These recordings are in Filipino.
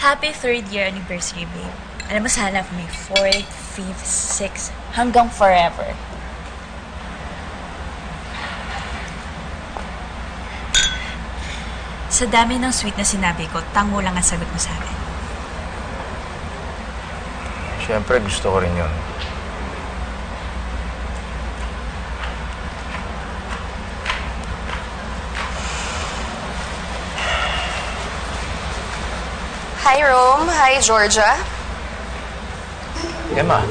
Happy 3rd year anniversary, babe. Alam mo, sana may 4th, 5th, 6th, hanggang forever. Sa dami ng sweet na sinabi ko, tango lang ang sagot mo sa akin. Siyempre, gusto ko rin yun. Hi, Rome. Hi, Georgia. Emma,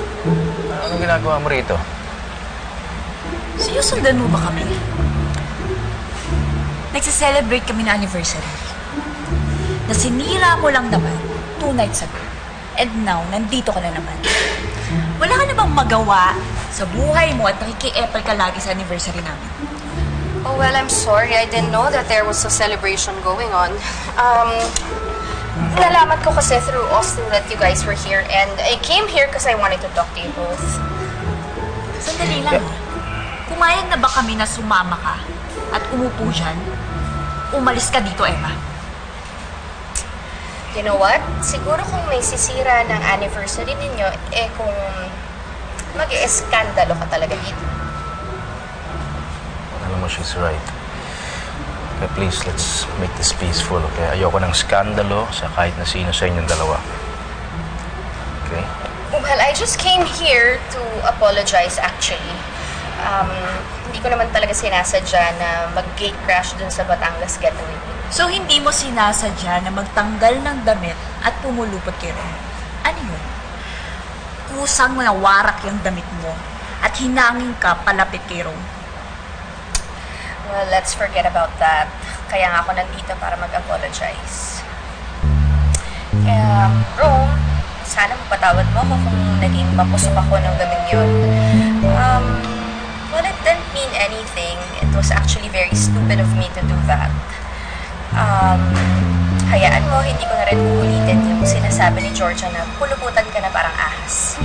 anong ginagawa mo rito? Sinusundan mo ba kami? Nagsa-celebrate kami na anniversary. Na sinira mo lang naman 2 nights ago. And now, nandito ka na naman. Wala ka na bang magawa sa buhay mo at nakiki-epal ka lagi sa anniversary namin? Oh, well, I'm sorry. I didn't know that there was a celebration going on. Nalaman ko kasi through Austin that you guys were here and I came here because I wanted to talk to you both. Sandali lang. Pumayag na ba kami na sumama ka at umupo dyan? Umalis ka dito, Emma. You know what? Siguro kung may sisira ng anniversary ninyo, kung mag-eskandalo ka talaga dito. Alam mo, she's right. Okay, please, let's make this peaceful, okay? Ayoko ng skandalo sa kahit na sino sa inyong dalawa. Okay? Well, I just came here to apologize, actually. Hindi ko naman talaga sinasadya na mag-gate crash dun sa Batangas getaway. So, hindi mo sinasadya na magtanggal ng damit at pumulupot kay Ron? Ano yun? Kusang nawarak yung damit mo at hinangin ka palapit kay Ron? Well, let's forget about that. Kaya nga ako nandito para mag-apologize. Rome, sana mapatawad mo ako kung naging mapusok ako ng gamin yun. Well, it didn't mean anything. It was actually very stupid of me to do that. Hayaan mo, hindi ko na rin uulitin yung sinasabi ni Georgia na puluputan ka na parang ahas.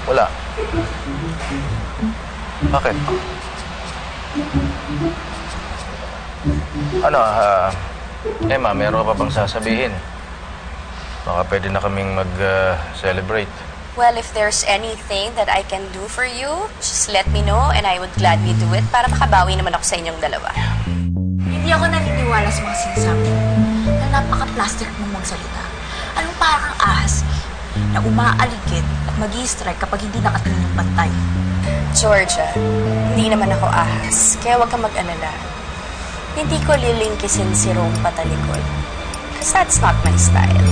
Wala. Bakit? Ano, Emma, meron ka pa bang sasabihin? Baka pwede na kaming mag-celebrate. Well, if there's anything that I can do for you, just let me know and I would gladly do it para makabawi naman ako sa inyong dalawa. Hindi ako naniniwala sa mga sinasabi mo na napaka-plastic mong magsalita. Anong parang ahas na umaaligid at mag-i-strike kapag hindi nakatingin yung bantay? Georgia, hindi naman ako ahas, kaya huwag kang mag-alala. Hindi ko lilingkisin si Rome patalikod. Because that's not my style.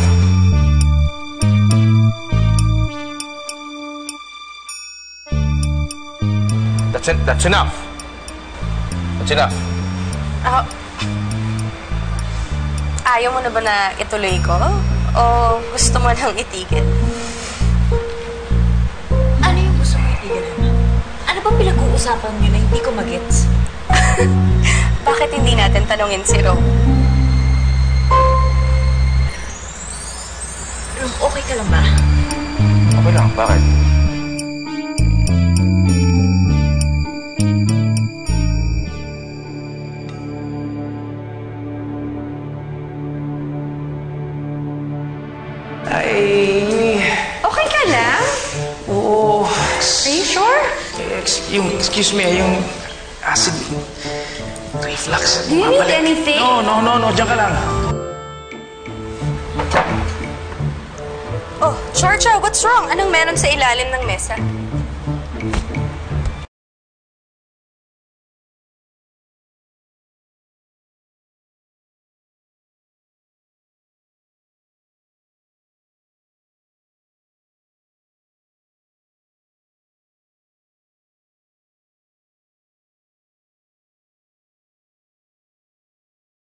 That's enough. That's enough. Ayaw mo na ba na ituloy ko? O gusto mo nang itigil? Ano yung gusto mo itigil, Emma? Ano bang pinag-uusapan niyo na hindi ko magets? Bakit hindi natin tanungin si Rome? Rome, okay ka lang ba? Okay lang, bakit? Okay ka lang? Oo. Are you sure? Excuse me, yung acid reflux. Do you need anything? No. Diyan ka lang. Oh, Georgia, what's wrong? Anong meron sa ilalim ng mesa?